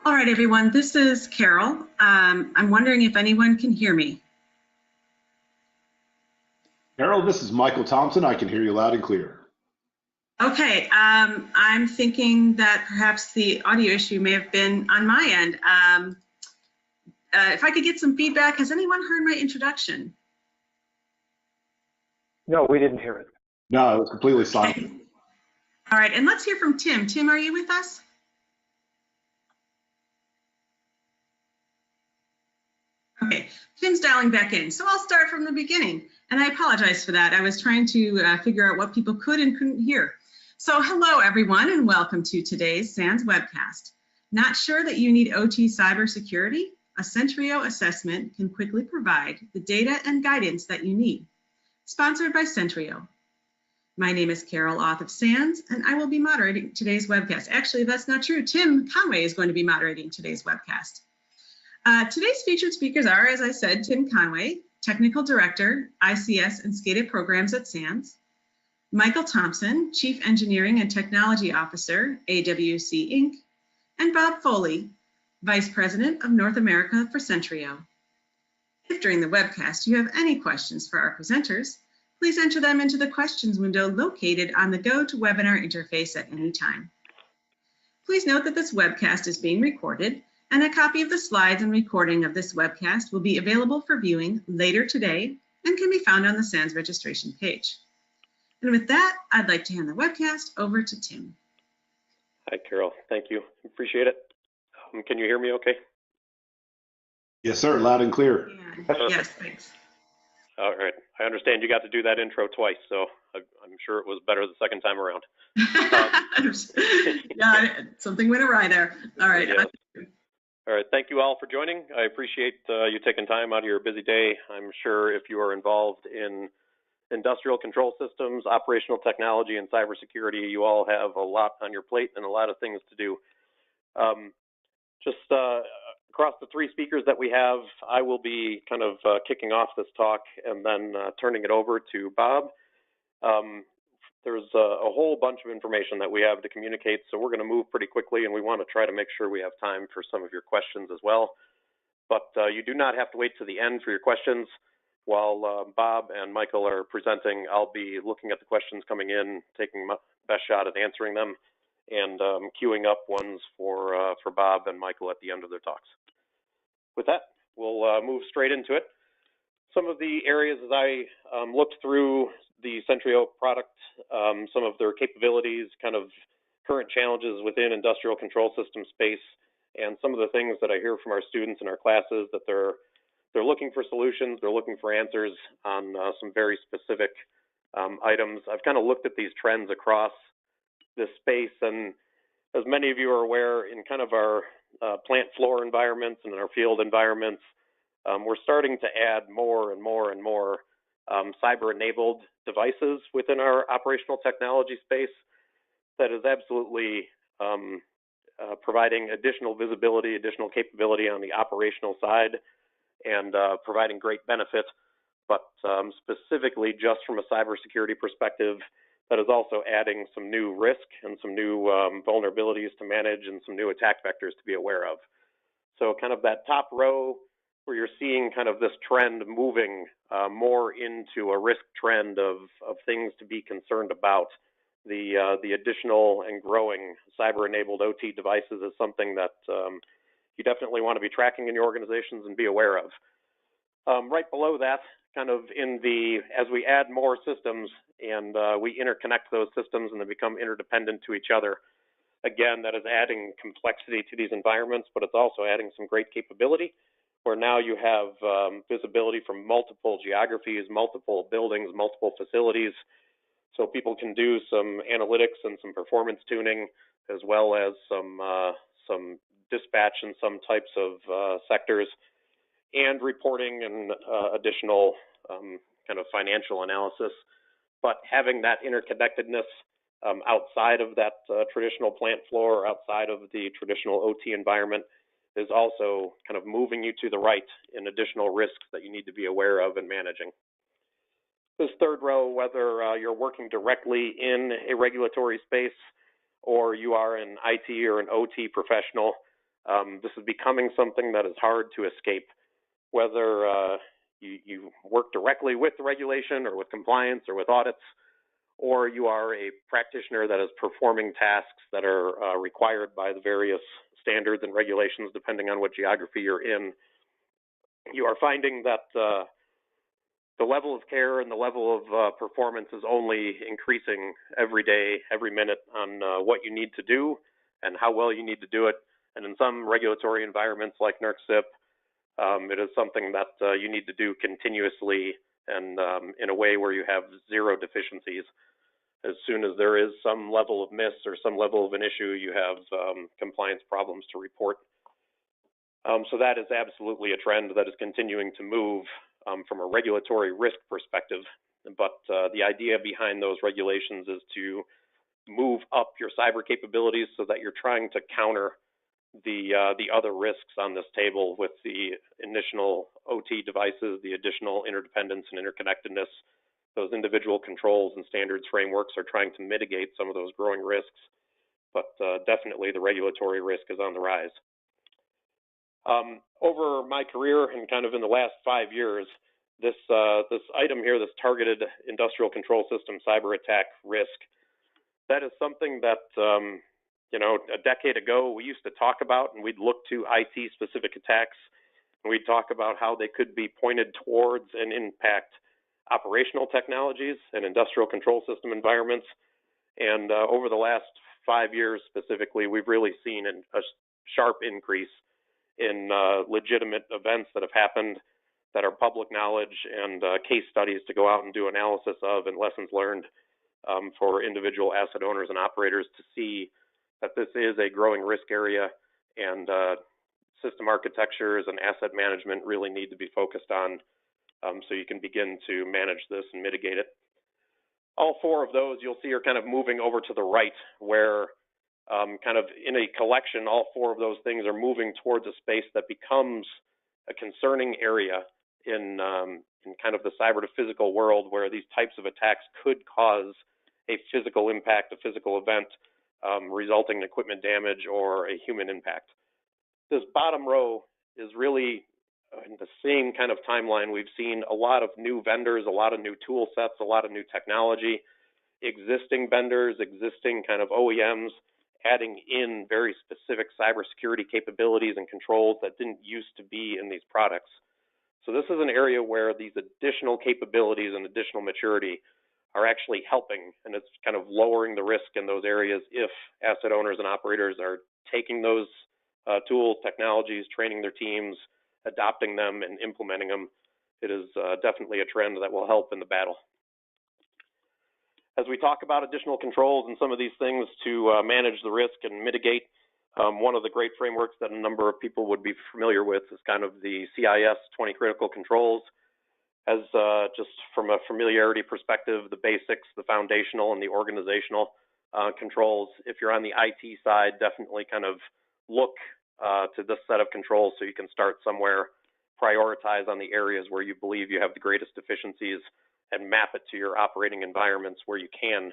All right, everyone, this is Carol. I'm wondering if anyone can hear me. Carol, this is Michael Thompson. I can hear you loud and clear. Okay, I'm thinking that perhaps the audio issue may have been on my end. If I could get some feedback, has anyone heard my introduction? No, we didn't hear it. No, it was completely silent. Okay. All right, and let's hear from Tim. Tim, are you with us? Okay, Tim's dialing back in, so I'll start from the beginning. And I apologize for that. I was trying to figure out what people could and couldn't hear. So hello, everyone, and welcome to today's SANS webcast. Not sure that you need OT cybersecurity? A Sentryo assessment can quickly provide the data and guidance that you need. Sponsored by Sentryo. My name is Carol, author of SANS, and I will be moderating today's webcast. Actually, that's not true. Tim Conway is going to be moderating today's webcast. Today's featured speakers are, as I said, Tim Conway, Technical Director, ICS and SCADA Programs at SANS, Michael Thompson, Chief Engineering and Technology Officer, AWC Inc., and Bob Foley, Vice President of North America for Sentryo. If during the webcast you have any questions for our presenters, please enter them into the questions window located on the GoToWebinar interface at any time. Please note that this webcast is being recorded, and a copy of the slides and recording of this webcast will be available for viewing later today and can be found on the SANS registration page. And with that, I'd like to hand the webcast over to Tim. Hi, Carol. Thank you. Appreciate it. Can you hear me okay? Yes, sir. Loud and clear. Yeah. Yes, thanks. All right. I understand you got to do that intro twice, so I'm sure it was better the second time around. Yeah, something went awry there. All right. Yeah. All right. Thank you all for joining. I appreciate you taking time out of your busy day. I'm sure if you are involved in industrial control systems, operational technology, and cybersecurity, you all have a lot on your plate and a lot of things to do. Across the three speakers that we have, I will be kind of kicking off this talk and then turning it over to Bob. There's a whole bunch of information that we have to communicate, so we're going to move pretty quickly, and we want to try to make sure we have time for some of your questions as well. But you do not have to wait to the end for your questions. While Bob and Michael are presenting, I'll be looking at the questions coming in, taking my best shot at answering them, and queuing up ones for Bob and Michael at the end of their talks. With that, we'll move straight into it. Some of the areas as I looked through the Sentryo product, some of their capabilities, kind of current challenges within industrial control system space, and some of the things that I hear from our students in our classes that they're looking for solutions, they're looking for answers on some very specific items. I've kind of looked at these trends across this space, and as many of you are aware, in kind of our plant floor environments and in our field environments, we're starting to add more and more and more cyber-enabled devices within our operational technology space that is absolutely providing additional visibility, additional capability on the operational side, and providing great benefit, but specifically just from a cybersecurity perspective, that is also adding some new risk and some new vulnerabilities to manage and some new attack vectors to be aware of. So kind of that top row where you're seeing kind of this trend moving more into a risk trend of things to be concerned about. The additional and growing cyber-enabled OT devices is something that you definitely want to be tracking in your organizations and be aware of. Right below that, kind of as we add more systems and we interconnect those systems and they become interdependent to each other, again, that is adding complexity to these environments, but it's also adding some great capability where now you have visibility from multiple geographies, multiple buildings, multiple facilities, so people can do some analytics and some performance tuning, as well as some dispatch in some types of sectors, and reporting and additional kind of financial analysis. But having that interconnectedness outside of that traditional plant floor or outside of the traditional OT environment is also kind of moving you to the right in additional risks that you need to be aware of and managing. This third row, whether you're working directly in a regulatory space or you are an IT or an OT professional, This is becoming something that is hard to escape, whether you work directly with the regulation or with compliance or with audits, or you are a practitioner that is performing tasks that are required by the various standards and regulations depending on what geography you're in. You are finding that the level of care and the level of performance is only increasing every day, every minute on what you need to do and how well you need to do it. And in some regulatory environments like NERC-CIP, it is something that you need to do continuously and in a way where you have zero deficiencies. As soon as there is some level of miss or some level of an issue, you have compliance problems to report. So that is absolutely a trend that is continuing to move from a regulatory risk perspective. But the idea behind those regulations is to move up your cyber capabilities so that you're trying to counter the other risks on this table with the initial OT devices, the additional interdependence and interconnectedness. Those individual controls and standards frameworks are trying to mitigate some of those growing risks, but definitely the regulatory risk is on the rise. Over my career and kind of in the last 5 years, this item here, this targeted industrial control system cyber attack risk, that is something that a decade ago we used to talk about, and we'd look to IT specific attacks, and we'd talk about how they could be pointed towards and impact operational technologies and industrial control system environments. And over the last 5 years specifically, we've really seen a sharp increase in legitimate events that have happened that are public knowledge and case studies to go out and do analysis of and lessons learned for individual asset owners and operators to see that this is a growing risk area, and system architectures and asset management really need to be focused on so you can begin to manage this and mitigate it. All four of those you'll see are kind of moving over to the right, where kind of in a collection, all four of those things are moving towards a space that becomes a concerning area in kind of the cyber to physical world, where these types of attacks could cause a physical impact, a physical event, resulting in equipment damage or a human impact. This bottom row is really in the same kind of timeline. We've seen a lot of new vendors, a lot of new tool sets, a lot of new technology, existing vendors, existing kind of OEMs, adding in very specific cybersecurity capabilities and controls that didn't used to be in these products. So this is an area where these additional capabilities and additional maturity are actually helping, and it's kind of lowering the risk in those areas if asset owners and operators are taking those tools, technologies, training their teams, adopting them and implementing them. It is definitely a trend that will help in the battle. As we talk about additional controls and some of these things to manage the risk and mitigate, one of the great frameworks that a number of people would be familiar with is kind of the CIS 20 critical controls. As just from a familiarity perspective, the basics, the foundational and the organizational controls. If you're on the IT side, definitely kind of look to this set of controls so you can start somewhere, prioritize on the areas where you believe you have the greatest deficiencies, and map it to your operating environments where you can.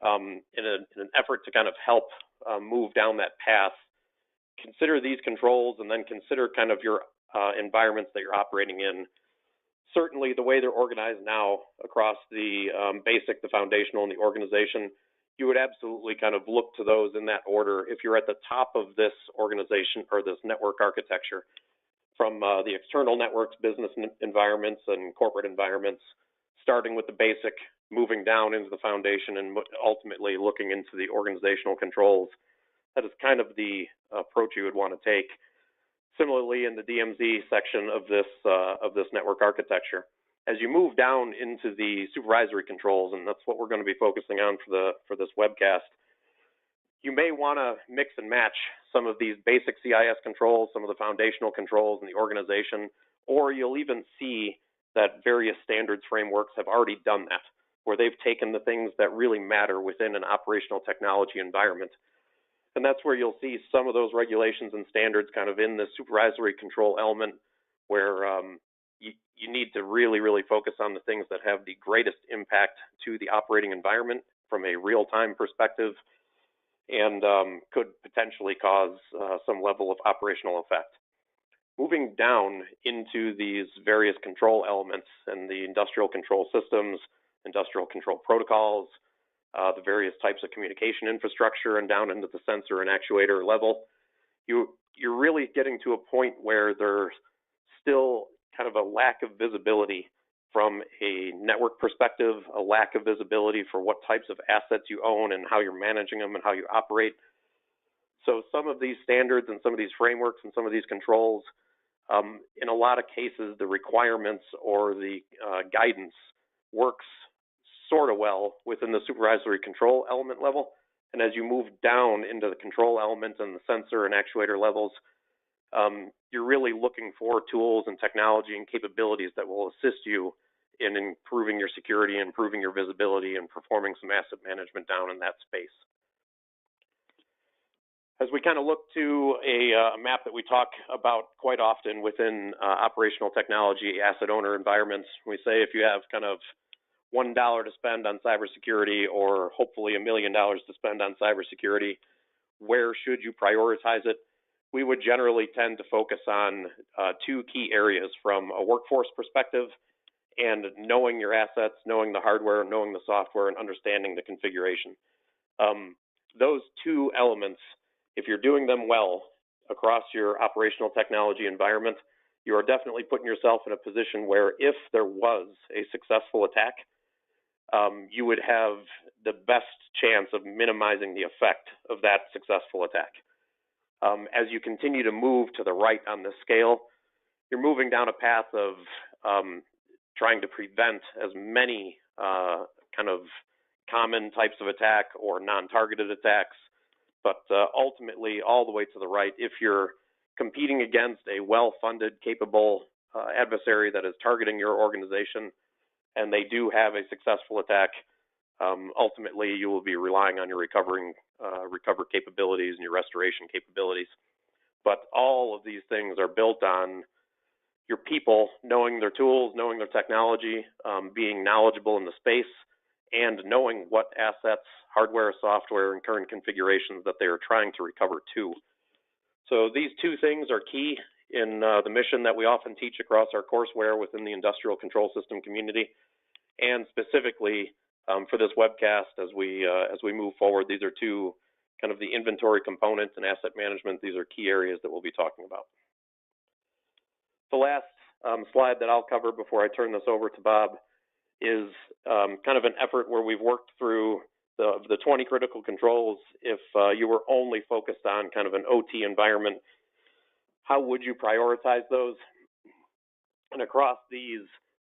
In an effort to kind of help move down that path, consider these controls and then consider kind of your environments that you're operating in. Certainly the way they're organized now across the basic, the foundational, and the organization, you would absolutely kind of look to those in that order. If you're at the top of this organization or this network architecture, from the external networks, business environments, and corporate environments, starting with the basic, moving down into the foundation, and ultimately looking into the organizational controls. That is kind of the approach you would want to take. Similarly, in the DMZ section of this network architecture, as you move down into the supervisory controls, and that's what we're going to be focusing on for this webcast, you may want to mix and match some of these basic CIS controls, some of the foundational controls in the organization, or you'll even see that various standards frameworks have already done that, where they've taken the things that really matter within an operational technology environment. And that's where you'll see some of those regulations and standards kind of in the supervisory control element, where you need to really, really focus on the things that have the greatest impact to the operating environment from a real-time perspective. and could potentially cause some level of operational effect. Moving down into these various control elements and the industrial control systems, industrial control protocols, the various types of communication infrastructure, and down into the sensor and actuator level, you're really getting to a point where there's still kind of a lack of visibility from a network perspective, a lack of visibility for what types of assets you own and how you're managing them and how you operate. So some of these standards and some of these frameworks and some of these controls, in a lot of cases, the requirements or the guidance works sort of well within the supervisory control element level. And as you move down into the control element and the sensor and actuator levels, you're really looking for tools and technology and capabilities that will assist you in improving your security, improving your visibility, and performing some asset management down in that space. As we kind of look to a map that we talk about quite often within operational technology asset owner environments, we say if you have kind of $1 to spend on cybersecurity, or hopefully $1 million to spend on cybersecurity, where should you prioritize it? We would generally tend to focus on two key areas from a workforce perspective and knowing your assets, knowing the hardware, knowing the software, and understanding the configuration. Those two elements, if you're doing them well across your operational technology environment, you are definitely putting yourself in a position where if there was a successful attack, you would have the best chance of minimizing the effect of that successful attack. As you continue to move to the right on this scale, you're moving down a path of trying to prevent as many kind of common types of attack or non-targeted attacks, but ultimately all the way to the right, if you're competing against a well-funded, capable adversary that is targeting your organization and they do have a successful attack, ultimately you will be relying on your recover capabilities and your restoration capabilities. But all of these things are built on your people knowing their tools, knowing their technology, being knowledgeable in the space, and knowing what assets, hardware, software, and current configurations that they are trying to recover to. So these two things are key in the mission that we often teach across our courseware within the industrial control system community, and specifically for this webcast as we move forward. These are two kind of the inventory components and asset management. These are key areas that we'll be talking about. The last slide that I'll cover before I turn this over to Bob is kind of an effort where we've worked through the 20 critical controls. If you were only focused on kind of an OT environment, how would you prioritize those? And across these,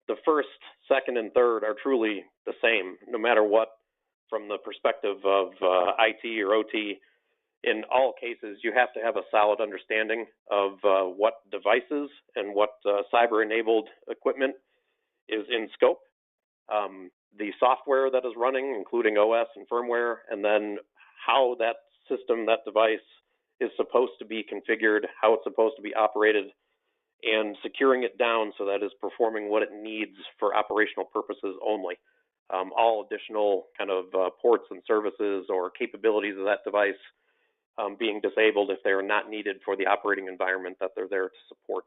the first, second, and third are truly the same, no matter what, from the perspective of IT or OT. In all cases, you have to have a solid understanding of what devices and what cyber-enabled equipment is in scope, the software that is running, including OS and firmware, and then how that system, that device is supposed to be configured, how it's supposed to be operated, and securing it down so that it's performing what it needs for operational purposes only. All additional kind of ports and services or capabilities of that device being disabled if they are not needed for the operating environment that they're there to support.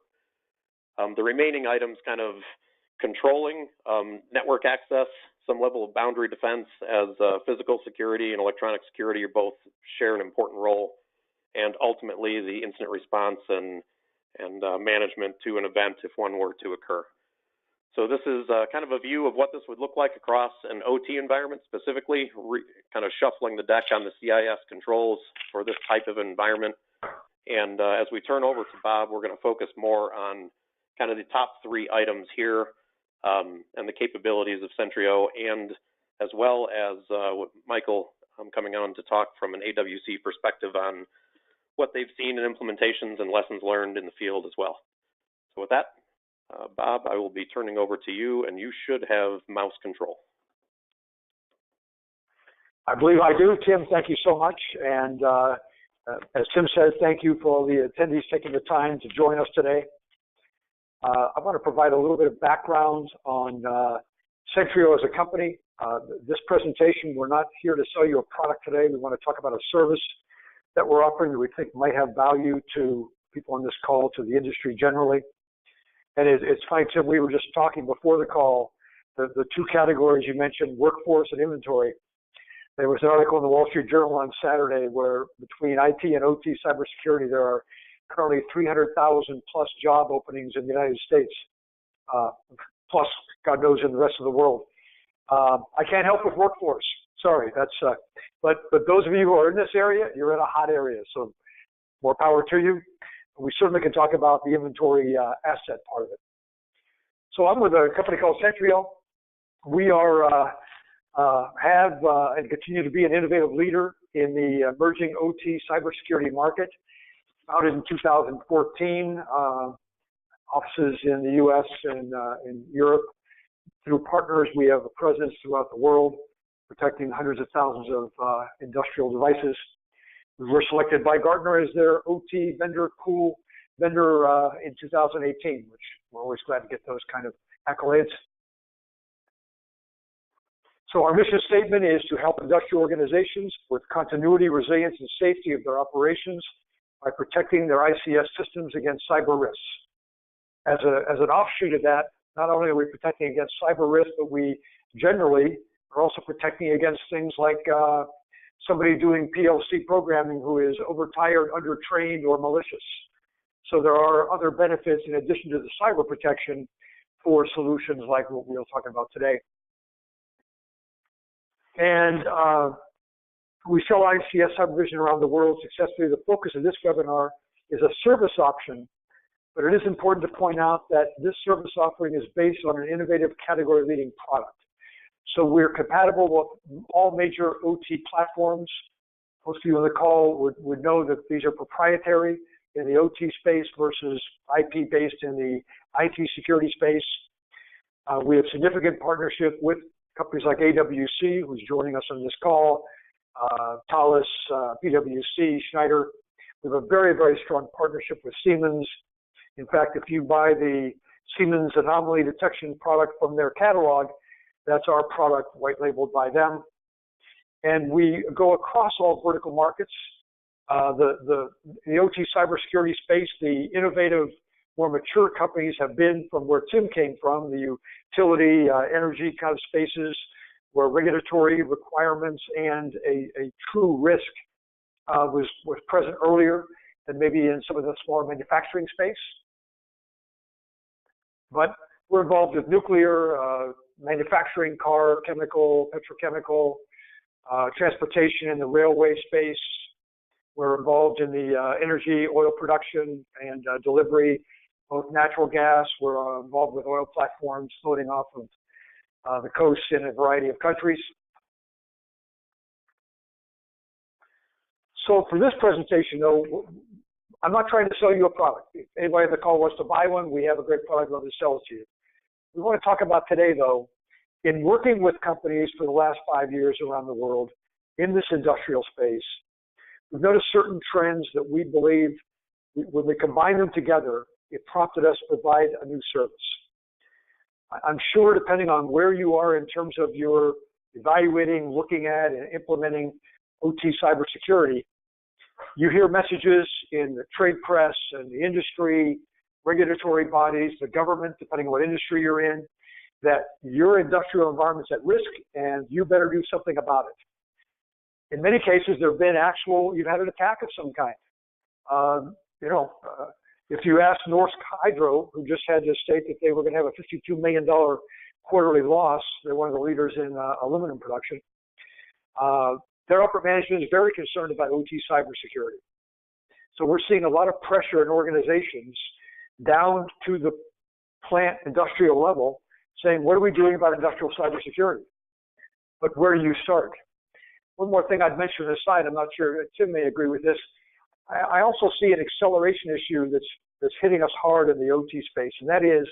The remaining items kind of controlling network access, some level of boundary defense, as physical security and electronic security are both share an important role, and ultimately the incident response and management to an event if one were to occur. So this is kind of a view of what this would look like across an OT environment, specifically kind of shuffling the deck on the CIS controls for this type of environment. And as we turn over to Bob, we're going to focus more on kind of the top three items here and the capabilities of Sentryo, and as well as Michael coming on to talk from an AWC perspective on what they've seen in implementations and lessons learned in the field as well. So with that, Bob, I will be turning over to you, and you should have mouse control. I believe I do. Tim, thank you so much. And as Tim said, thank you for all the attendees taking the time to join us today. I want to provide a little bit of background on Sentryo as a company. This presentation, we're not here to sell you a product today. We want to talk about a service that we're offering that we think might have value to people on this call, to the industry generally. And it's funny, Tim, we were just talking before the call, the two categories you mentioned, workforce and inventory. There was an article in the Wall Street Journal on Saturday where between IT and OT cybersecurity, there are currently 300,000 plus job openings in the United States, plus God knows in the rest of the world. I can't help with workforce. Sorry, but those of you who are in this area, you're in a hot area, so more power to you. We certainly can talk about the inventory asset part of it. So I'm with a company called Sentryo. We have and continue to be an innovative leader in the emerging OT cybersecurity market. Founded in 2014, offices in the U.S. and in Europe. Through partners, we have a presence throughout the world, protecting hundreds of thousands of industrial devices. We were selected by Gartner as their OT vendor in 2018, which we're always glad to get those kind of accolades. So our mission statement is to help industrial organizations with continuity, resilience, and safety of their operations by protecting their ICS systems against cyber risks. As an offshoot of that, not only are we protecting against cyber risk, but we generally are also protecting against things like somebody doing PLC programming who is overtired, undertrained, or malicious. So there are other benefits in addition to the cyber protection for solutions like what we'll talk about today. And we sell ICS supervision around the world successfully. The focus of this webinar is a service option, but it is important to point out that this service offering is based on an innovative category-leading product. So we're compatible with all major OT platforms. Most of you on the call would know that these are proprietary in the OT space versus IP-based in the IT security space. We have significant partnership with companies like AWC, who's joining us on this call, Thales, PwC, Schneider. We have a very, very strong partnership with Siemens. In fact, if you buy the Siemens anomaly detection product from their catalog, that's our product, white labeled by them. And we go across all vertical markets. The OT cybersecurity space, the innovative, more mature companies have been from where Tim came from, the utility, energy kind of spaces, where regulatory requirements and a true risk was present earlier than maybe in some of the smaller manufacturing space. But we're involved with nuclear, manufacturing, car, chemical, petrochemical, transportation in the railway space. We're involved in the energy, oil production, and delivery, both natural gas. We're involved with oil platforms floating off of the coast in a variety of countries. So for this presentation, though, I'm not trying to sell you a product. If anybody on the call wants to buy one, we have a great product we'll sell it to you. We want to talk about today, though, in working with companies for the last 5 years around the world in this industrial space, we've noticed certain trends that we believe, when we combine them together, it prompted us to provide a new service. I'm sure, depending on where you are in terms of your evaluating, looking at, and implementing OT cybersecurity, you hear messages in the trade press and the industry, regulatory bodies, the government, depending on what industry you're in, that your industrial environment's at risk and you better do something about it. In many cases, there have been you've had an attack of some kind. If you ask Norsk Hydro, who just had to state that they were going to have a $52 million quarterly loss, they're one of the leaders in aluminum production, their upper management is very concerned about OT cybersecurity. So we're seeing a lot of pressure in organizations down to the plant industrial level saying, what are we doing about industrial cybersecurity? But where do you start? One more thing I'd mention aside, I'm not sure Tim may agree with this. I also see an acceleration issue that's hitting us hard in the OT space, and that is,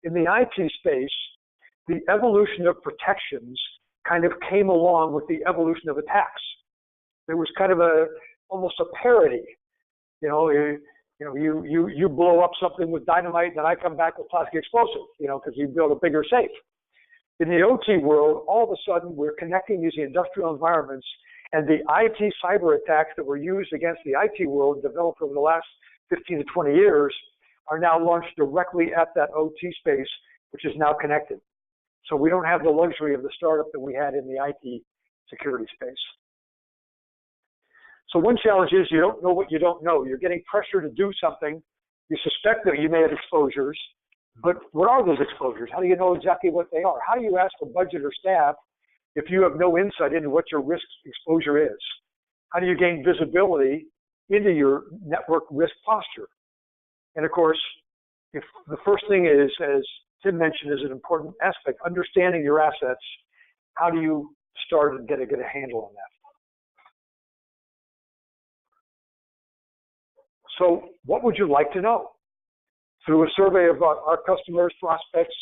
in the IT space, the evolution of protections kind of came along with the evolution of attacks. There was kind of almost a parody. You blow up something with dynamite, and I come back with plastic explosive, because you build a bigger safe. In the OT world, all of a sudden, we're connecting using industrial environments, and the IT cyber attacks that were used against the IT world, developed over the last 15 to 20 years, are now launched directly at that OT space, which is now connected. So we don't have the luxury of the startup that we had in the IT security space. So one challenge is you don't know what you don't know. You're getting pressure to do something. You suspect that you may have exposures, but what are those exposures? How do you know exactly what they are? How do you ask a budget or staff if you have no insight into what your risk exposure is? How do you gain visibility into your network risk posture? And of course, if the first thing is, as Tim mentioned, is an important aspect, understanding your assets, how do you start and get a handle on that? So what would you like to know? Through a survey of our customers, prospects,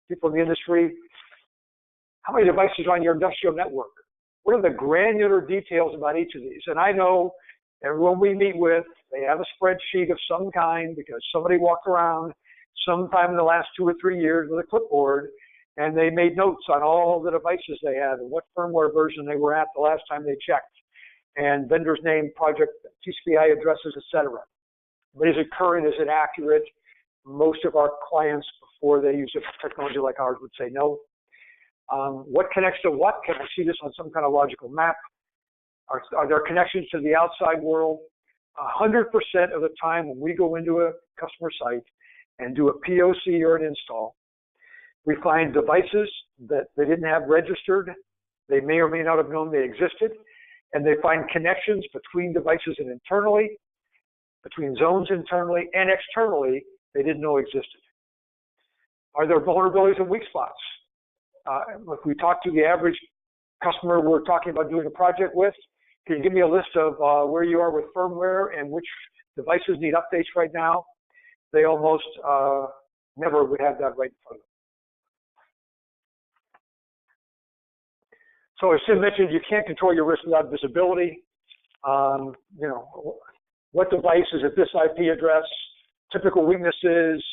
people in the industry, how many devices are on your industrial network? What are the granular details about each of these? And I know everyone we meet with, they have a spreadsheet of some kind because somebody walked around sometime in the last 2 or 3 years with a clipboard and they made notes on all the devices they had and what firmware version they were at the last time they checked, and vendor's name, project, TCP/IP addresses, etc. But is it current? Is it accurate? Most of our clients, before they use a technology like ours, would say no. What connects to what? Can I see this on some kind of logical map? Are there connections to the outside world? 100% of the time when we go into a customer site and do a POC or an install, we find devices that they didn't have registered. They may or may not have known they existed. And they find connections between devices and internally, between zones internally and externally they didn't know existed. Are there vulnerabilities and weak spots? If we talk to the average customer we're talking about doing a project with, can you give me a list of where you are with firmware and which devices need updates right now? They almost never would have that right in front of them. So as Tim mentioned, you can't control your risk without visibility. You know, what device is at this IP address? Typical weaknesses.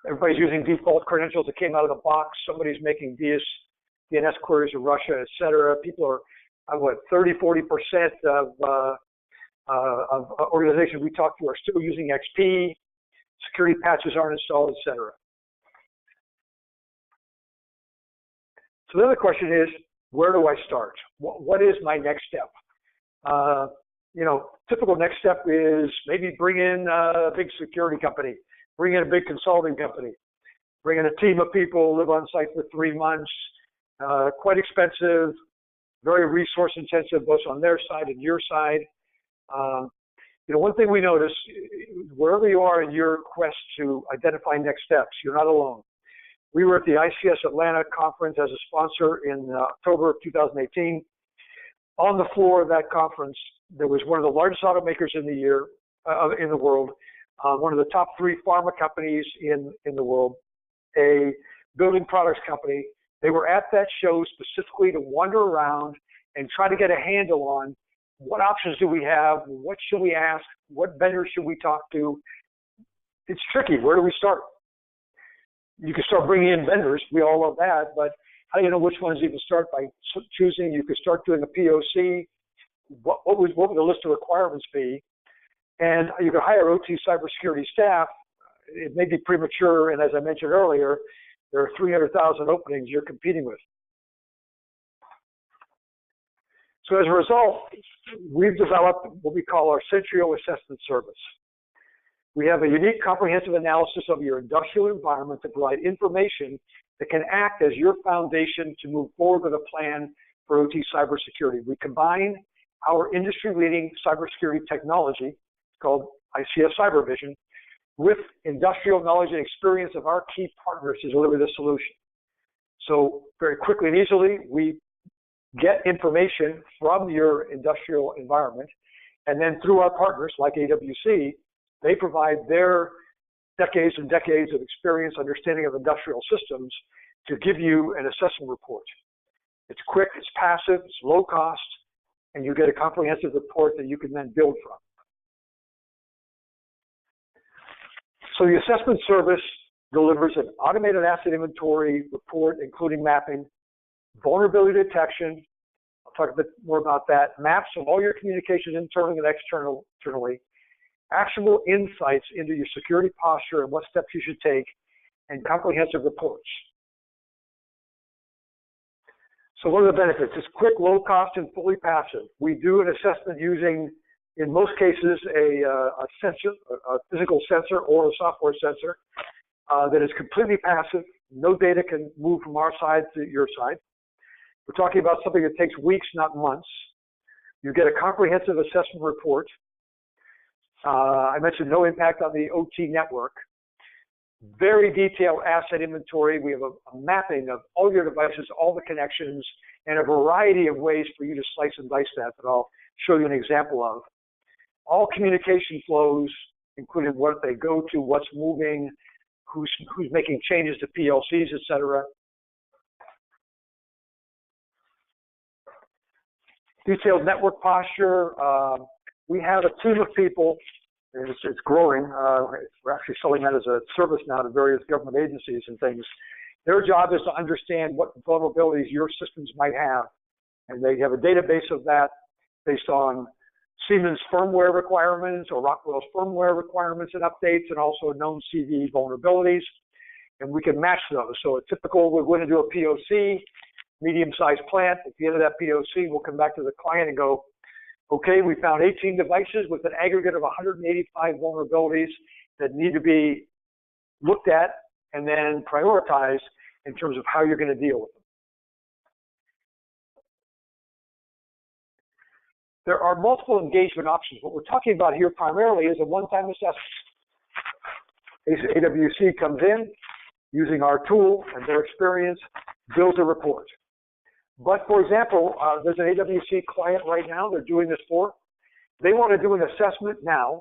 Everybody's using default credentials that came out of the box. Somebody's making DNS queries in Russia, et cetera. People are, what, 30–40% of organizations we talk to are still using XP. Security patches aren't installed, et cetera. So the other question is, where do I start? What is my next step? You know, typical next step is maybe bring in a big security company, bring in a big consulting company, bring in a team of people, live on site for 3 months, quite expensive, very resource intensive, both on their side and your side. You know, one thing we notice, wherever you are in your quest to identify next steps, you're not alone. We were at the ICS Atlanta conference as a sponsor in October of 2018. On the floor of that conference, there was one of the largest automakers in the world, one of the top 3 pharma companies in the world, a building products company. They were at that show specifically to wander around and try to get a handle on what options do we have, what should we ask, what vendors should we talk to. It's tricky. Where do we start? You can start bringing in vendors. We all love that, but how do you know which ones you can start by choosing? You could start doing a POC. What would the list of requirements be? And you could hire OT cybersecurity staff. It may be premature, and as I mentioned earlier, there are 300,000 openings you're competing with. So as a result, we've developed what we call our Sentryo assessment service. We have a unique comprehensive analysis of your industrial environment to provide information that can act as your foundation to move forward with a plan for OT cybersecurity. We combine our industry-leading cybersecurity technology, called ICS CyberVision, with industrial knowledge and experience of our key partners to deliver this solution. So very quickly and easily, we get information from your industrial environment, and then through our partners like AWC, they provide their decades and decades of experience, understanding of industrial systems to give you an assessment report. It's quick, it's passive, it's low cost, and you get a comprehensive report that you can then build from. So the assessment service delivers an automated asset inventory report, including mapping, vulnerability detection. I'll talk a bit more about that. Maps of all your communications internally and externally, actionable insights into your security posture and what steps you should take, and comprehensive reports. So what are the benefits? It's quick, low cost, and fully passive. We do an assessment using, in most cases, a sensor, a physical sensor or a software sensor that is completely passive. No data can move from our side to your side. We're talking about something that takes weeks, not months. You get a comprehensive assessment report. I mentioned no impact on the OT network. Very detailed asset inventory. We have a mapping of all your devices, all the connections, and a variety of ways for you to slice and dice that I'll show you an example of. All communication flows, including what they go to, what's moving, who's making changes to PLCs, et cetera. Detailed network posture. We have a team of people, and it's growing. We're actually selling that as a service now to various government agencies and things. Their job is to understand what vulnerabilities your systems might have. And they have a database of that based on Siemens firmware requirements or Rockwell's firmware requirements and updates, and also known CV vulnerabilities. And we can match those. So a typical, we're going to do a POC, medium-sized plant. At the end of that POC, we'll come back to the client and go, okay, we found 18 devices with an aggregate of 185 vulnerabilities that need to be looked at and then prioritized in terms of how you're going to deal with them. There are multiple engagement options. What we're talking about here primarily is a one-time assessment. AWC comes in, using our tool and their experience, builds a report. But for example, there's an AWC client right now they're doing this for. They want to do an assessment now.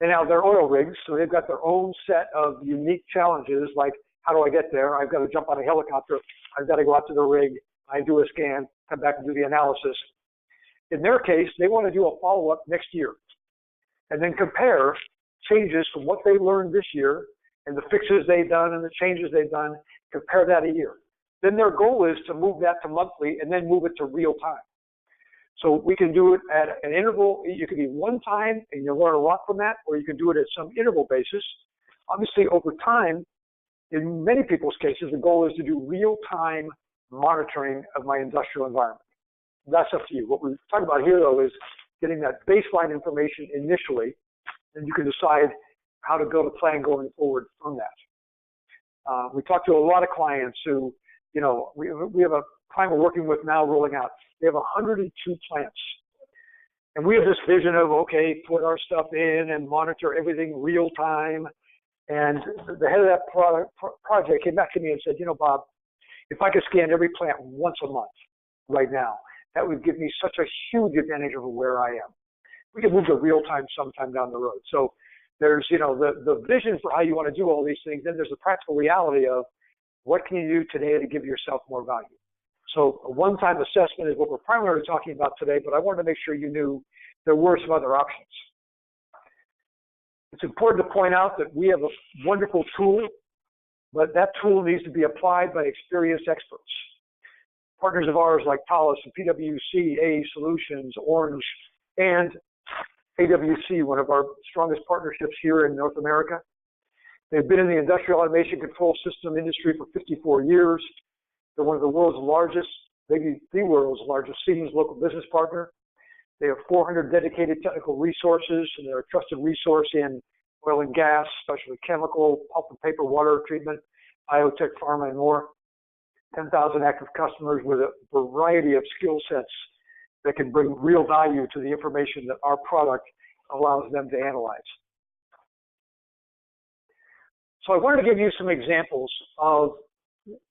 And now they're oil rigs, so they've got their own set of unique challenges, like how do I get there? I've got to jump on a helicopter. I've got to go out to the rig. I do a scan, come back and do the analysis. In their case, they want to do a follow-up next year and then compare changes from what they learned this year and the fixes they've done and the changes they've done, compare that a year. Then their goal is to move that to monthly and then move it to real time. So we can do it at an interval. You can be one time and you'll learn a lot from that, or you can do it at some interval basis. Obviously, over time, in many people's cases, the goal is to do real-time monitoring of my industrial environment. That's up to you. What we're talking about here, though, is getting that baseline information initially, and you can decide how to build a plan going forward from that. We talk to a lot of clients who, you know, we have a client we're working with now rolling out. They have 102 plants. And we have this vision of, okay, put our stuff in and monitor everything real time. And the head of that project came back to me and said, you know, Bob, if I could scan every plant once a month right now, that would give me such a huge advantage over where I am. We can move to real time sometime down the road. So there's, you know, the vision for how you want to do all these things. Then there's the practical reality of what can you do today to give yourself more value. So a one-time assessment is what we're primarily talking about today, but I wanted to make sure you knew there were some other options. It's important to point out that we have a wonderful tool, but that tool needs to be applied by experienced experts. Partners of ours like Thales and PwC, A Solutions, Orange, and AWC, one of our strongest partnerships here in North America. They've been in the industrial automation control system industry for 54 years. They're one of the world's largest, maybe the world's largest Siemens local business partner. They have 400 dedicated technical resources, and they're a trusted resource in oil and gas, especially chemical, pulp and paper, water treatment, biotech, pharma, and more. 10,000 active customers with a variety of skill sets that can bring real value to the information that our product allows them to analyze. So I wanted to give you some examples of,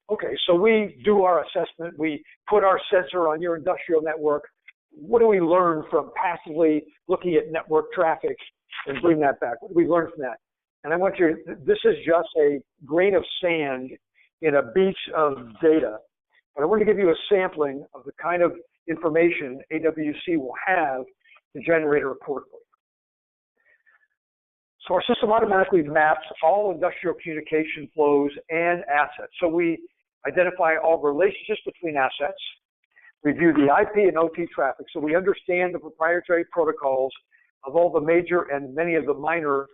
okay, so we do our assessment, we put our sensor on your industrial network. What do we learn from passively looking at network traffic and bring that back? What do we learn from that? And I want you, this is just a grain of sand in a beach of data. But I want to give you a sampling of the kind of information AWC will have to generate a report for you. So our system automatically maps all industrial communication flows and assets. So we identify all relationships between assets. We view the IP and OT traffic, so we understand the proprietary protocols of all the major and many of the minor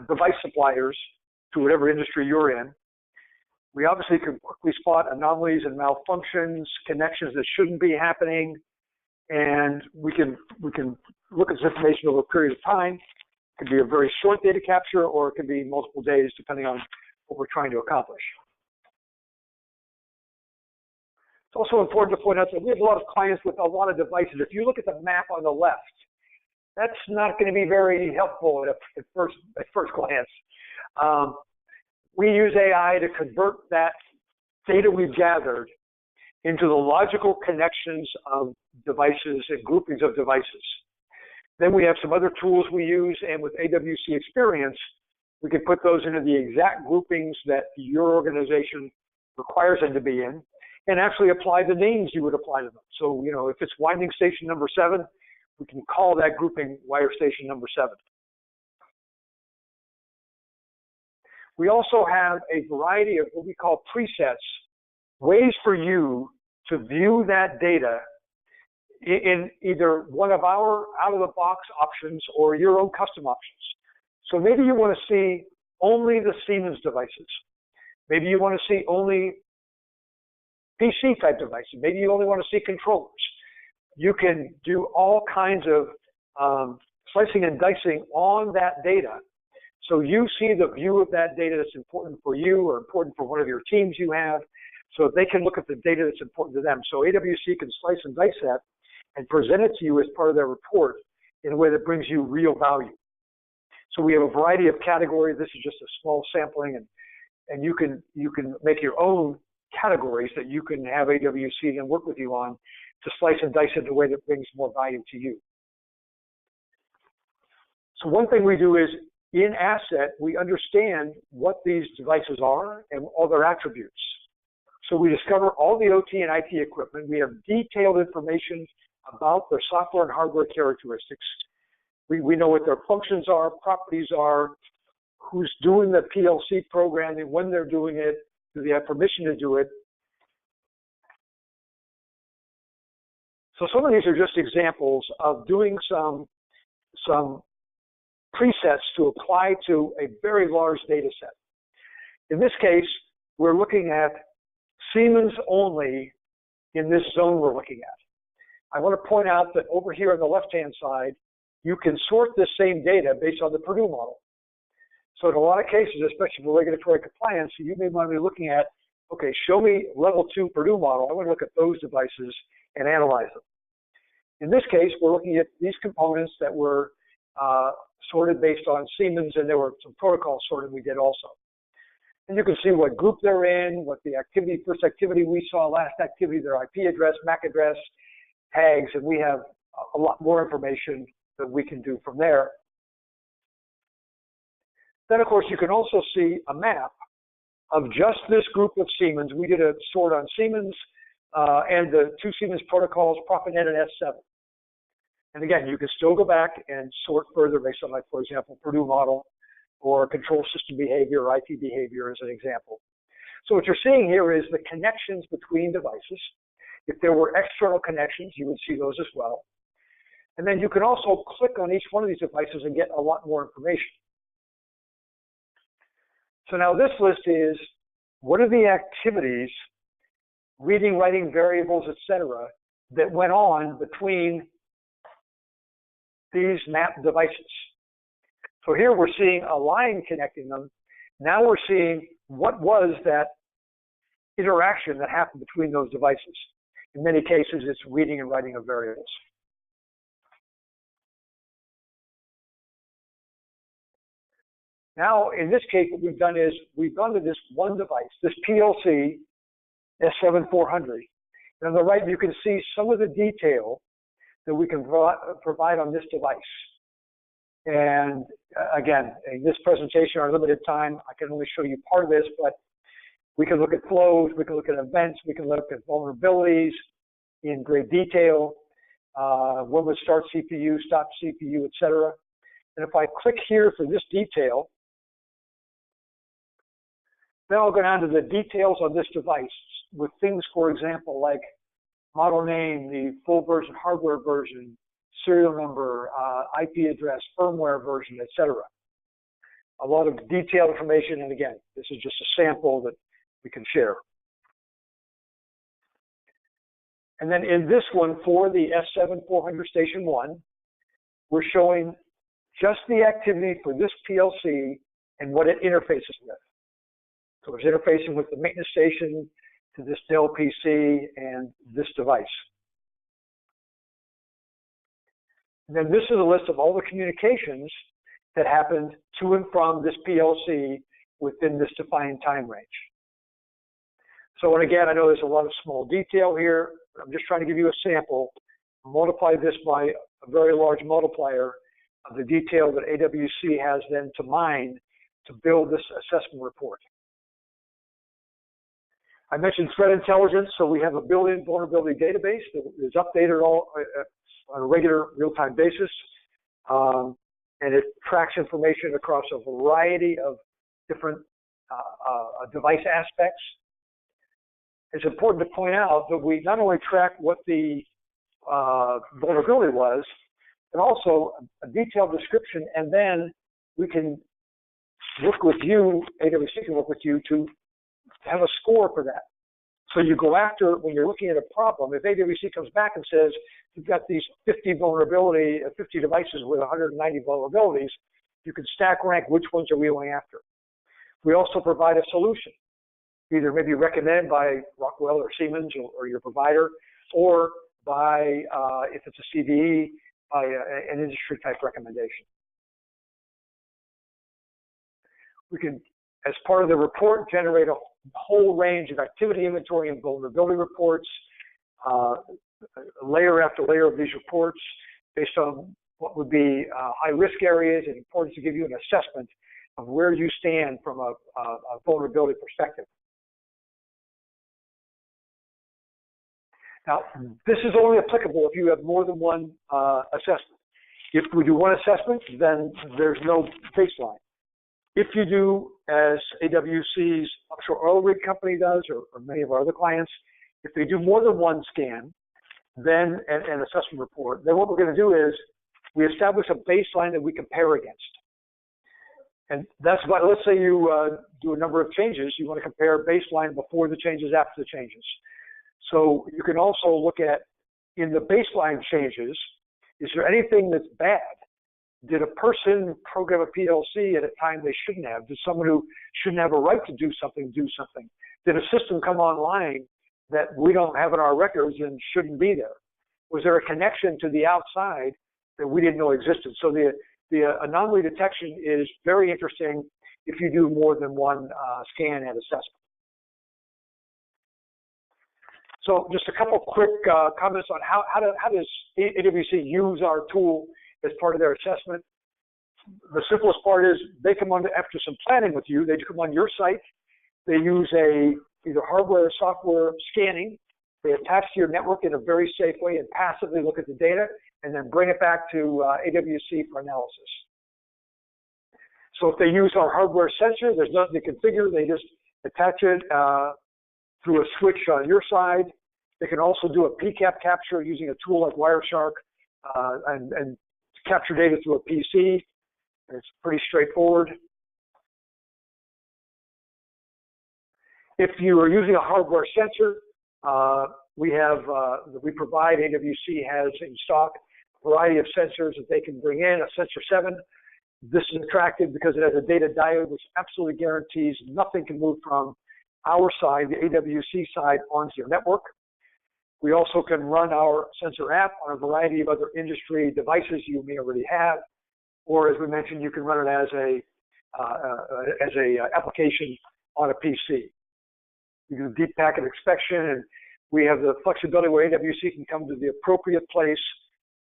device suppliers to whatever industry you're in. We obviously can quickly spot anomalies and malfunctions, connections that shouldn't be happening, and we can look at this information over a period of time. It could be a very short data capture, or it could be multiple days, depending on what we're trying to accomplish. It's also important to point out that we have a lot of clients with a lot of devices. If you look at the map on the left, that's not going to be very helpful at first glance. We use AI to convert that data we've gathered into the logical connections of devices and groupings of devices. Then we have some other tools we use, and with AWC Experience, we can put those into the exact groupings that your organization requires them to be in, and actually apply the names you would apply to them. So, you know, if it's winding station number 7, we can call that grouping wire station number 7. We also have a variety of what we call presets, ways for you to view that data in either one of our out-of-the-box options or your own custom options. So maybe you want to see only the Siemens devices. Maybe you want to see only PC type devices. Maybe you only want to see controllers. You can do all kinds of slicing and dicing on that data. So you see the view of that data that's important for you or important for one of your teams you have, so they can look at the data that's important to them. So AWC can slice and dice that and present it to you as part of their report in a way that brings you real value. So we have a variety of categories. This is just a small sampling, and you can make your own categories that you can have AWC and work with you on to slice and dice it in a way that brings more value to you. So one thing we do is, in asset, we understand what these devices are and all their attributes. So we discover all the OT and IT equipment. We have detailed information about their software and hardware characteristics. We know what their functions are, properties are, who's doing the PLC programming, when they're doing it, do they have permission to do it. So some of these are just examples of doing some presets to apply to a very large data set. In this case, we're looking at Siemens only in this zone we're looking at. I want to point out that over here on the left-hand side, you can sort this same data based on the Purdue model. So in a lot of cases, especially for regulatory compliance, you may want to be looking at, okay, show me level 2 Purdue model. I want to look at those devices and analyze them. In this case, we're looking at these components that were sorted based on Siemens, and there were some protocol sorting we did also. And you can see what group they're in, what the activity, first activity we saw, last activity, their IP address, MAC address, tags, and we have a lot more information that we can do from there. Then, of course, you can also see a map of just this group of Siemens. We did a sort on Siemens and the 2 Siemens protocols, ProfitNet and S7. And again, you can still go back and sort further based on, like, for example, Purdue model or control system behavior or IT behavior as an example. So what you're seeing here is the connections between devices. If there were external connections, you would see those as well. And then you can also click on each one of these devices and get a lot more information. So now this list is, what are the activities, reading, writing, variables, etc., that went on between these map devices. So here we're seeing a line connecting them. Now we're seeing what was that interaction that happened between those devices. In many cases, it's reading and writing of variables. Now, in this case, what we've done is we've gone to this one device, this PLC S7400. And on the right, you can see some of the detail that we can provide on this device. And again, in this presentation, our limited time, I can only show you part of this, but we can look at flows, we can look at events, we can look at vulnerabilities in great detail, when would start CPU, stop CPU, etc. And if I click here for this detail, then I'll go down to the details on this device with things, for example, like model name, the full version, hardware version, serial number, IP address, firmware version, etc. A lot of detailed information, and again, this is just a sample that we can share. And then in this one, for the S7-400 Station 1, we're showing just the activity for this PLC and what it interfaces with. So it's interfacing with the maintenance station, to this Dell PC, and this device. And then this is a list of all the communications that happened to and from this PLC within this defined time range. So, and again, I know there's a lot of small detail here. I'm just trying to give you a sample. Multiply this by a very large multiplier of the detail that AWC has then to mine to build this assessment report. I mentioned threat intelligence, so we have a built-in vulnerability database that is updated all on a regular real-time basis, and it tracks information across a variety of different device aspects. It's important to point out that we not only track what the vulnerability was, but also a detailed description, and then we can work with you, AWC can work with you to have a score for that. So you go after, when you're looking at a problem, if AWC comes back and says, you've got these 50 devices with 190 vulnerabilities, you can stack rank which ones are we going after. We also provide a solution, either maybe recommended by Rockwell or Siemens or your provider, or by, if it's a CVE, by an industry type recommendation. We can, as part of the report, generate a whole range of activity inventory and vulnerability reports, layer after layer of these reports based on what would be high risk areas, and important to give you an assessment of where you stand from a vulnerability perspective. Now, this is only applicable if you have more than one assessment. If we do one assessment, then there's no baseline. If you do, as AWC's offshore oil rig company does, or many of our other clients, if they do more than one scan, then an assessment report, then what we're going to do is we establish a baseline that we compare against. And that's why, let's say you do a number of changes, you want to compare baseline before the changes, after the changes. So you can also look at, in the baseline changes, is there anything that's bad? Did a person program a PLC at a time they shouldn't have? Did someone who shouldn't have a right to do something? Did a system come online that we don't have in our records and shouldn't be there? Was there a connection to the outside that we didn't know existed? So the anomaly detection is very interesting if you do more than one scan and assessment. So just a couple quick comments on how does AWC use our tool as part of their assessment. The simplest part is they come on after some planning with you. They come on your site. They use either hardware or software scanning. They attach to your network in a very safe way and passively look at the data and then bring it back to AWC for analysis. So if they use our hardware sensor, there's nothing to configure. They just attach it through a switch on your side. They can also do a PCAP capture using a tool like Wireshark and capture data through a PC. It's pretty straightforward. If you are using a hardware sensor, we provide, AWC has in stock a variety of sensors that they can bring in, a Sensor 7. This is attractive because it has a data diode which absolutely guarantees nothing can move from our side, the AWC side, onto your network. We also can run our sensor app on a variety of other industry devices you may already have, or as we mentioned, you can run it as a application on a PC. You do deep packet inspection, and we have the flexibility where AWC can come to the appropriate place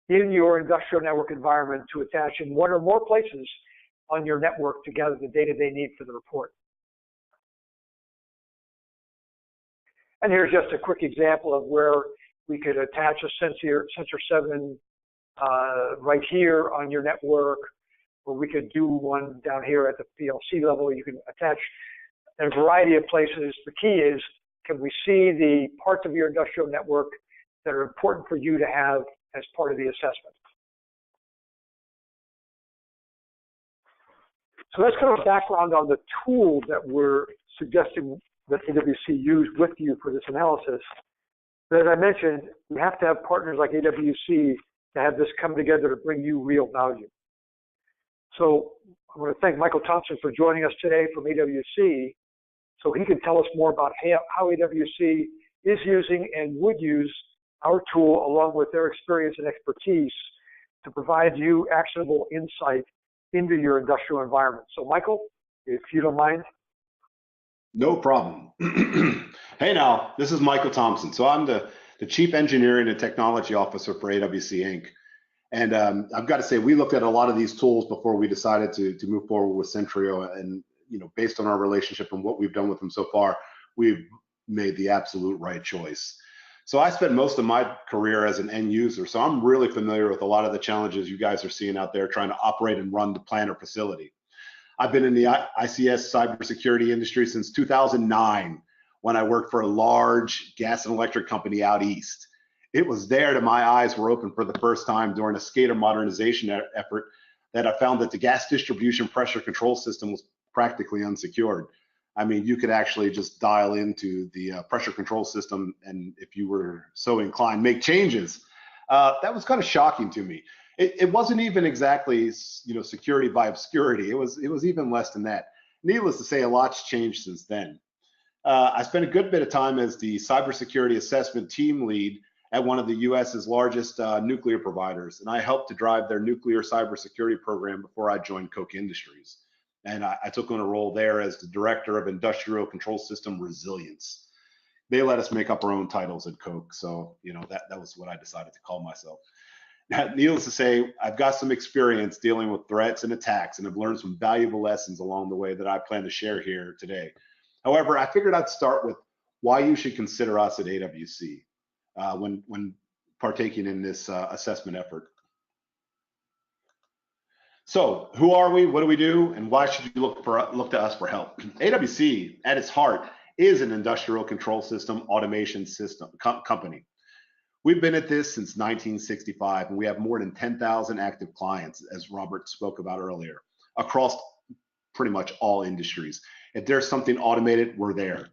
in your industrial network environment to attach in one or more places on your network to gather the data they need for the report. And here's just a quick example of where we could attach a Sensor 7 right here on your network, or we could do one down here at the PLC level. You can attach in a variety of places. The key is, can we see the parts of your industrial network that are important for you to have as part of the assessment? So that's kind of background on the tool that we're suggesting that AWC use with you for this analysis. But as I mentioned, we have to have partners like AWC to have this come together to bring you real value. So I want to thank Michael Thompson for joining us today from AWC, so he can tell us more about how AWC is using and would use our tool along with their experience and expertise to provide you actionable insight into your industrial environment. So Michael, if you don't mind. No problem. Hey now, this is Michael Thompson. So I'm the Chief Engineering and Technology Officer for AWC Inc. And I've got to say, we looked at a lot of these tools before we decided to move forward with Sentryo. And based on our relationship and what we've done with them so far, we've made the absolute right choice. So I spent most of my career as an end user, so I'm really familiar with a lot of the challenges you guys are seeing out there trying to operate and run the plant or facility. I've been in the ICS cybersecurity industry since 2009, when I worked for a large gas and electric company out east. It was there that my eyes were open for the first time during a SCADA modernization effort that I found that the gas distribution pressure control system was practically unsecured. I mean, you could actually just dial into the pressure control system, and if you were so inclined, make changes. That was kind of shocking to me. It wasn't even exactly, security by obscurity. It was even less than that. Needless to say, a lot's changed since then. I spent a good bit of time as the cybersecurity assessment team lead at one of the US's largest nuclear providers, and I helped to drive their nuclear cybersecurity program before I joined Koch Industries. And I took on a role there as the Director of Industrial Control System Resilience. They let us make up our own titles at Koch, so that was what I decided to call myself. Now, needless to say, I've got some experience dealing with threats and attacks, and I've learned some valuable lessons along the way that I plan to share here today. However, I figured I'd start with why you should consider us at AWC when partaking in this assessment effort. So who are we, what do we do, and why should you look to us for help? AWC, at its heart, is an industrial control system automation system company. We've been at this since 1965, and we have more than 10,000 active clients, as Robert spoke about earlier, across pretty much all industries. If there's something automated, we're there.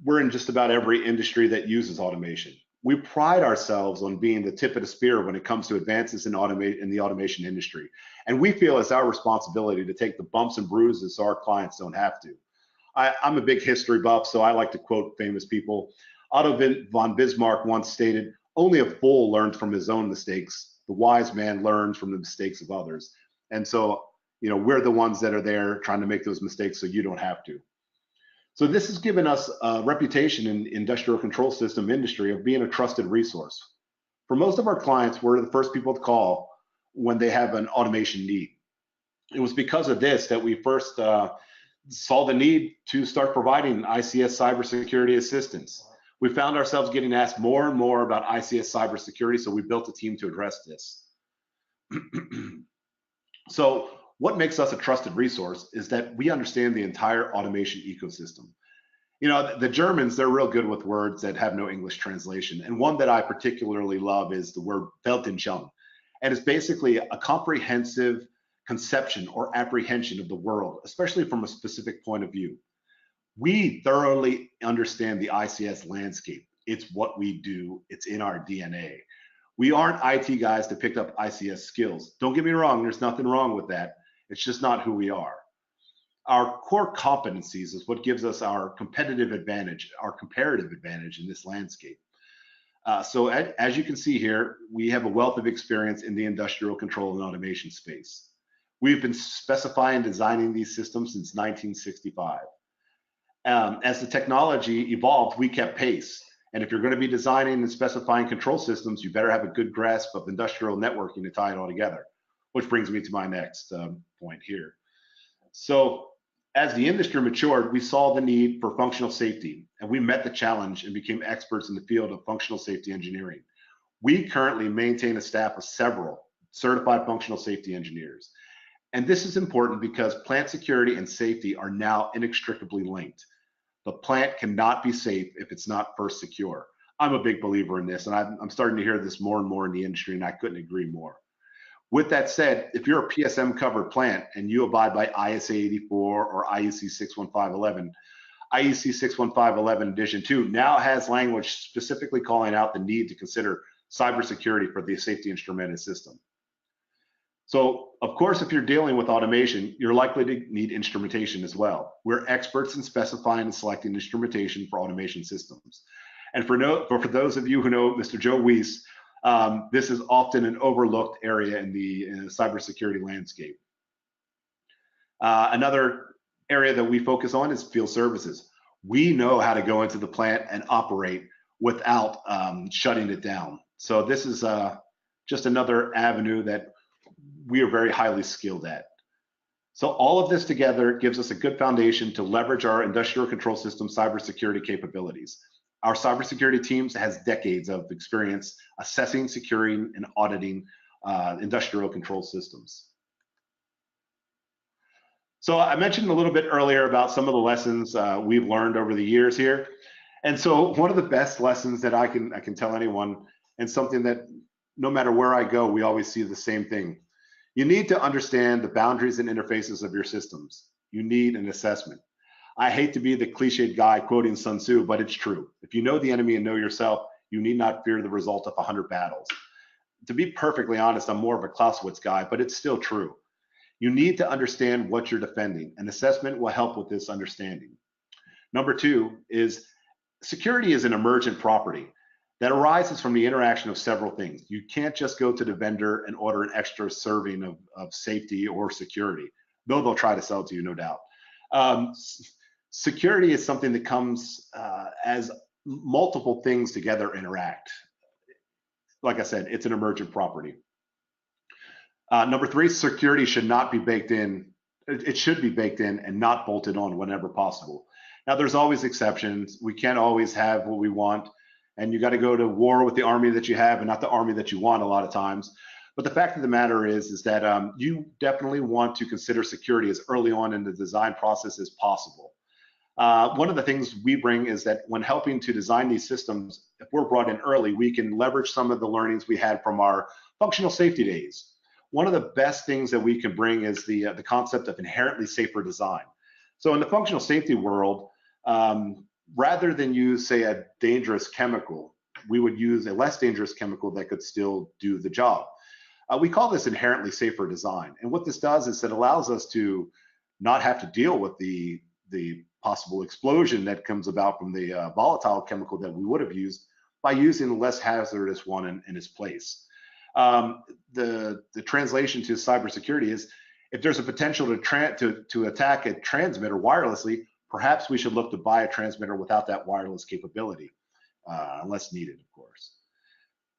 We're in just about every industry that uses automation. We pride ourselves on being the tip of the spear when it comes to advances in the automation industry. And we feel it's our responsibility to take the bumps and bruises so our clients don't have to. I'm a big history buff, so I like to quote famous people. Otto von Bismarck once stated, "Only a fool learns from his own mistakes. The wise man learns from the mistakes of others." And so, we're the ones that are there trying to make those mistakes so you don't have to. So this has given us a reputation in the industrial control system industry of being a trusted resource. For most of our clients, we're the first people to call when they have an automation need. It was because of this that we first saw the need to start providing ICS cybersecurity assistance. We found ourselves getting asked more and more about ICS cybersecurity, so we built a team to address this. So what makes us a trusted resource is that we understand the entire automation ecosystem. The Germans, they're real good with words that have no English translation. And one that I particularly love is the word Weltanschauung. And it's basically a comprehensive conception or apprehension of the world, especially from a specific point of view. We thoroughly understand the ICS landscape. It's what we do. It's in our DNA. We aren't IT guys that picked up ICS skills. Don't get me wrong, there's nothing wrong with that. It's just not who we are. Our core competencies is what gives us our competitive advantage, our comparative advantage in this landscape. So as you can see here, we have a wealth of experience in the industrial control and automation space. We've been specifying and designing these systems since 1965. As the technology evolved, we kept pace. And if you're going to be designing and specifying control systems, you better have a good grasp of industrial networking to tie it all together, which brings me to my next point here. So as the industry matured, we saw the need for functional safety, and we met the challenge and became experts in the field of functional safety engineering. We currently maintain a staff of several certified functional safety engineers. And this is important because plant security and safety are now inextricably linked. The plant cannot be safe if it's not first secure. I'm a big believer in this, and I'm starting to hear this more and more in the industry, and I couldn't agree more. With that said, if you're a PSM covered plant and you abide by ISA 84 or IEC 61511, IEC 61511 Edition 2 now has language specifically calling out the need to consider cybersecurity for the safety instrumented system. So, of course, if you're dealing with automation, you're likely to need instrumentation as well. We're experts in specifying and selecting instrumentation for automation systems. And for those of you who know Mr. Joe Weiss, this is often an overlooked area in the cybersecurity landscape. Another area that we focus on is field services. We know how to go into the plant and operate without shutting it down. So this is just another avenue that we are very highly skilled at. So all of this together gives us a good foundation to leverage our industrial control system cybersecurity capabilities. Our cybersecurity teams has decades of experience assessing, securing, and auditing industrial control systems. So I mentioned a little bit earlier about some of the lessons we've learned over the years here. And so one of the best lessons that I can tell anyone, and something that no matter where I go, we always see the same thing. You need to understand the boundaries and interfaces of your systems. You need an assessment. I hate to be the cliched guy quoting Sun Tzu, but it's true. If you know the enemy and know yourself, you need not fear the result of 100 battles. To be perfectly honest, I'm more of a Clausewitz guy, but it's still true. You need to understand what you're defending. An assessment will help with this understanding. Number two is security is an emergent property that arises from the interaction of several things. You can't just go to the vendor and order an extra serving of safety or security, though they'll try to sell it to you, no doubt. Security is something that comes as multiple things together interact. Like I said, it's an emergent property. Number three, security should not be baked in. It should be baked in and not bolted on whenever possible. Now, there's always exceptions. We can't always have what we want, and you got to go to war with the army that you have and not the army that you want a lot of times. But the fact of the matter is that you definitely want to consider security as early on in the design process as possible. One of the things we bring is that when helping to design these systems, if we're brought in early, we can leverage some of the learnings we had from our functional safety days. One of the best things that we can bring is the concept of inherently safer design. So in the functional safety world, rather than use, say, a dangerous chemical, we would use a less dangerous chemical that could still do the job. We call this inherently safer design. And what this does is it allows us to not have to deal with the possible explosion that comes about from the volatile chemical that we would have used by using a less hazardous one in its place. The translation to cybersecurity is if there's a potential to attack a transmitter wirelessly, perhaps we should look to buy a transmitter without that wireless capability, unless needed, of course.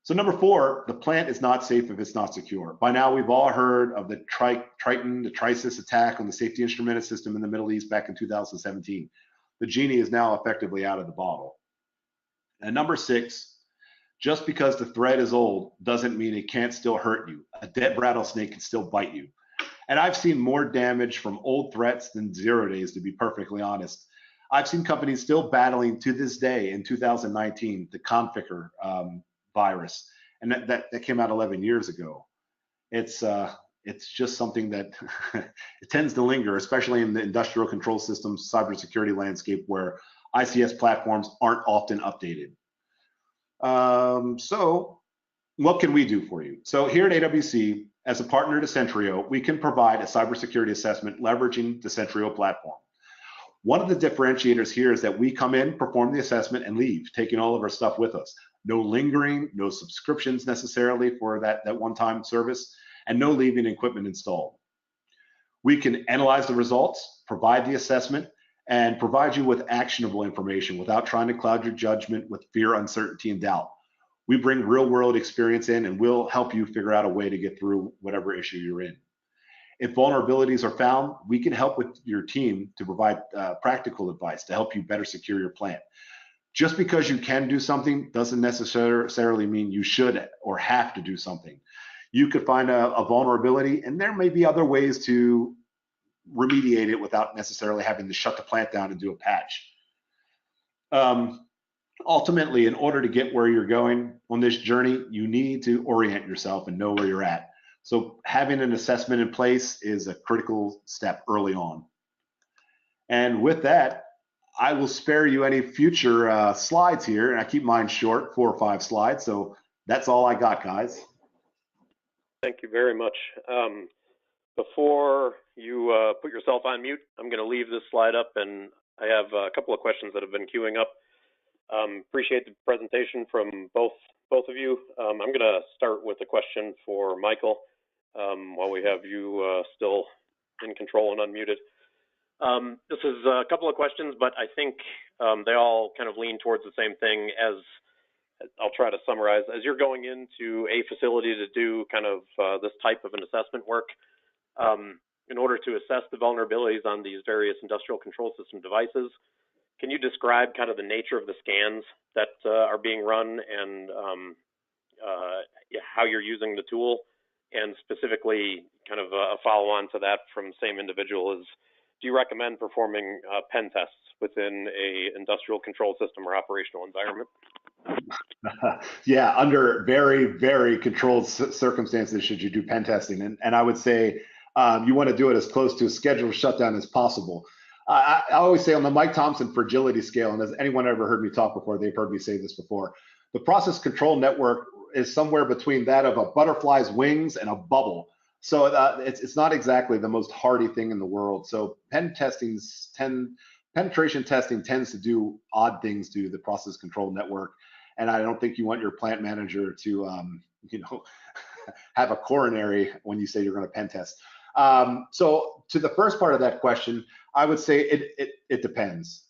So number four, the plant is not safe if it's not secure. By now, we've all heard of the Triton, the Trisis attack on the safety instrumented system in the Middle East back in 2017. The genie is now effectively out of the bottle. And number six, just because the thread is old doesn't mean it can't still hurt you. A dead rattlesnake can still bite you. And I've seen more damage from old threats than 0 days, to be perfectly honest. I've seen companies still battling to this day in 2019, the Conficker virus, and that came out 11 years ago. It's just something that it tends to linger, especially in the industrial control systems cybersecurity landscape where ICS platforms aren't often updated. So what can we do for you? So here at AWC, as a partner to Sentryo, we can provide a cybersecurity assessment leveraging the Sentryo platform. One of the differentiators here is that we come in, perform the assessment, and leave, taking all of our stuff with us. No lingering, no subscriptions necessarily for that one-time service, and no leaving equipment installed. We can analyze the results, provide the assessment, and provide you with actionable information without trying to cloud your judgment with fear, uncertainty, and doubt. We bring real-world experience in, and we'll help you figure out a way to get through whatever issue you're in. If vulnerabilities are found, we can help with your team to provide practical advice to help you better secure your plant. Just because you can do something doesn't necessarily mean you should or have to do something. you could find a vulnerability, and there may be other ways to remediate it without necessarily having to shut the plant down and do a patch. Ultimately, in order to get where you're going on this journey, you need to orient yourself and know where you're at. So having an assessment in place is a critical step early on. And with that, I will spare you any future slides here. And I keep mine short, 4 or 5 slides. So that's all I got, guys. Thank you very much. Before you put yourself on mute, I'm going to leave this slide up, and I have a couple of questions that have been queuing up. Appreciate the presentation from both of you. I'm going to start with a question for Michael while we have you still in control and unmuted. This is a couple of questions, but I think they all kind of lean towards the same thing. As I'll try to summarize, as you're going into a facility to do kind of this type of an assessment work, in order to assess the vulnerabilities on these various industrial control system devices, can you describe kind of the nature of the scans that are being run and how you're using the tool? And specifically, kind of a follow-on to that from the same individual is, do you recommend performing pen tests within a industrial control system or operational environment? Yeah, under very, very controlled circumstances should you do pen testing. And I would say you want to do it as close to a scheduled shutdown as possible. I always say on the Mike Thompson fragility scale, and has anyone ever heard me talk before, they've heard me say this before, the process control network is somewhere between that of a butterfly's wings and a bubble. So it's not exactly the most hardy thing in the world. So penetration testing tends to do odd things to the process control network. And I don't think you want your plant manager to, have a coronary when you say you're going to pen test. So to the first part of that question, I would say it depends.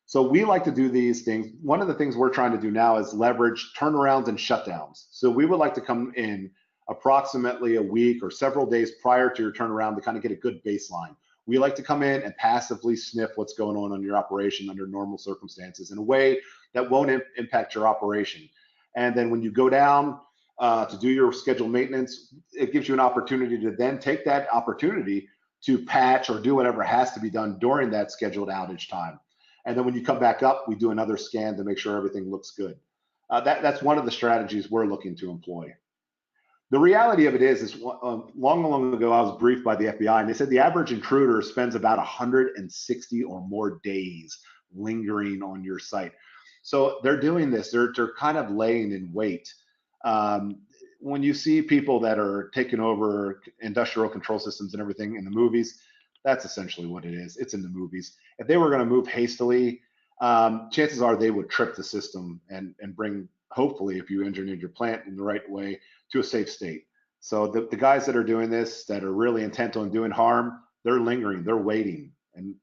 So we like to do these things. One of the things we're trying to do now is leverage turnarounds and shutdowns. So we would like to come in approximately a week or several days prior to your turnaround to kind of get a good baseline. We like to come in and passively sniff what's going on your operation under normal circumstances in a way that won't impact your operation. And then when you go down to do your scheduled maintenance, it gives you an opportunity to then take that opportunity to patch or do whatever has to be done during that scheduled outage time. And then when you come back up, we do another scan to make sure everything looks good. That's one of the strategies we're looking to employ. The reality of it is long ago, I was briefed by the FBI, and they said the average intruder spends about 160 or more days lingering on your site. So they're doing this. They're kind of laying in wait. When you see people that are taking over industrial control systems and everything in the movies, that's essentially what it is. It's in the movies. If they were going to move hastily, chances are they would trip the system and bring, hopefully, if you engineered your plant in the right way, to a safe state. So the guys that are doing this, that are really intent on doing harm, they're lingering, they're waiting. And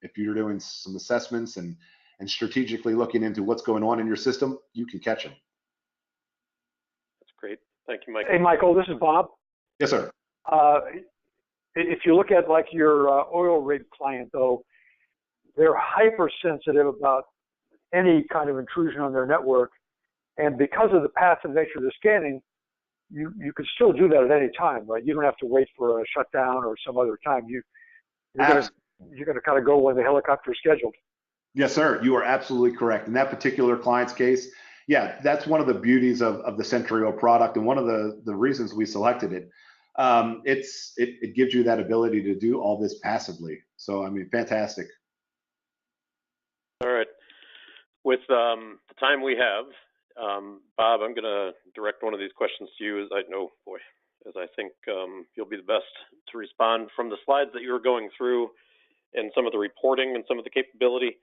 if you're doing some assessments and strategically looking into what's going on in your system, you can catch them. That's great. Thank you, Michael. Hey, Michael, this is Bob. Yes, sir. If you look at like your oil rig client, though, they're hypersensitive about any kind of intrusion on their network. And because of the passive nature of the scanning, you can still do that at any time, right? You don't have to wait for a shutdown or some other time. You're going to kind of go when the helicopter is scheduled. Yes, sir. You are absolutely correct. In that particular client's case, yeah, that's one of the beauties of the Sentryo product, and one of the reasons we selected it. It gives you that ability to do all this passively. So, I mean, fantastic. All right. With the time we have, Bob, I'm going to direct one of these questions to you, as I think you'll be the best to respond. From the slides that you were going through and some of the reporting and some of the capability,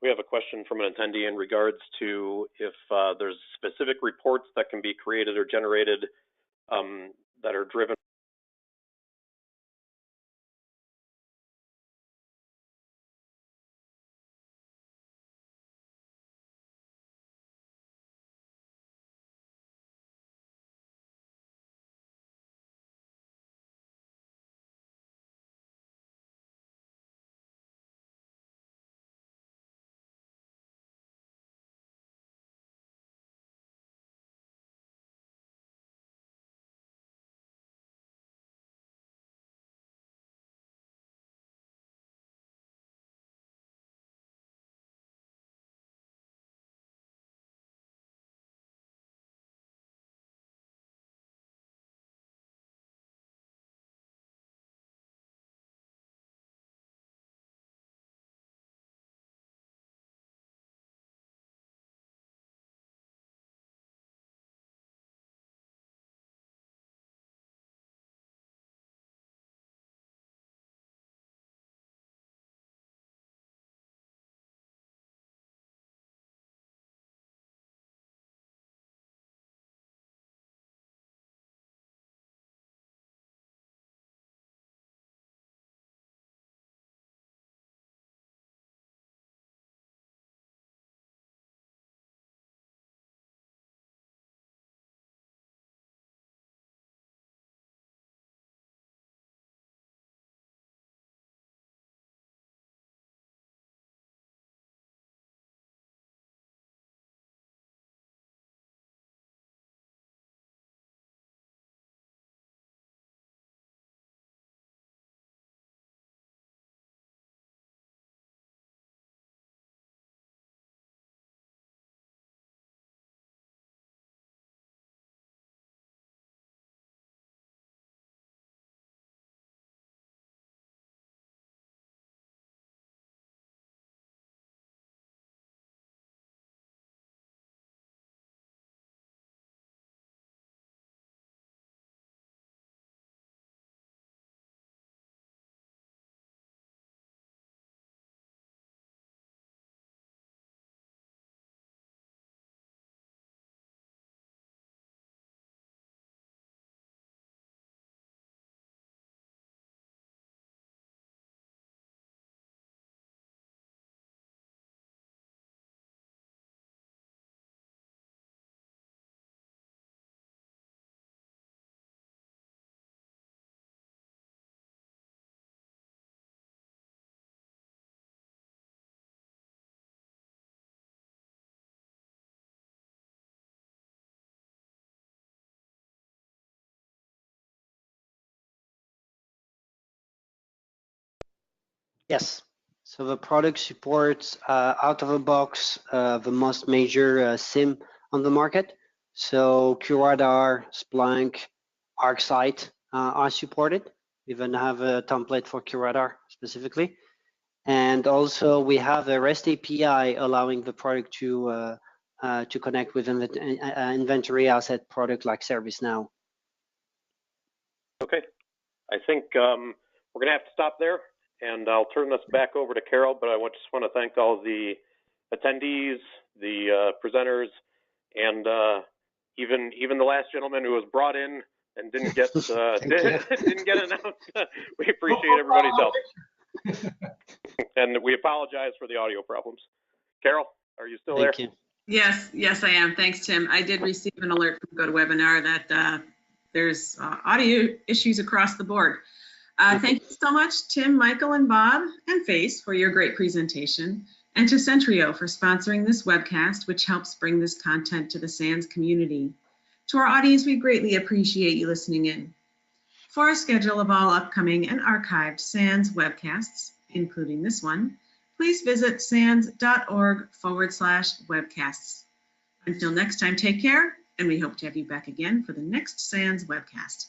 we have a question from an attendee in regards to if there's specific reports that can be created or generated that are driven Yes. So the product supports out of the box the most major SIM on the market. So QRadar, Splunk, ArcSight are supported. We even have a template for QRadar specifically. And also we have a REST API allowing the product to connect with an inventory asset product like ServiceNow. Okay, I think we're going to have to stop there, and I'll turn this back over to Carol, but I just want to thank all the attendees, the presenters, and even the last gentleman who was brought in and didn't get didn't get announced. We appreciate everybody's help. And we apologize for the audio problems. Carol, are you still there? Thank you. Yes, I am. Thanks, Tim. I did receive an alert from GoToWebinar that there's audio issues across the board. Thank you so much, Tim, Michael, and Bob, and Face for your great presentation, and to Sentryo for sponsoring this webcast, which helps bring this content to the SANS community. To our audience, we greatly appreciate you listening in. For a schedule of all upcoming and archived SANS webcasts, including this one, please visit sans.org/webcasts. Until next time, take care, and we hope to have you back again for the next SANS webcast.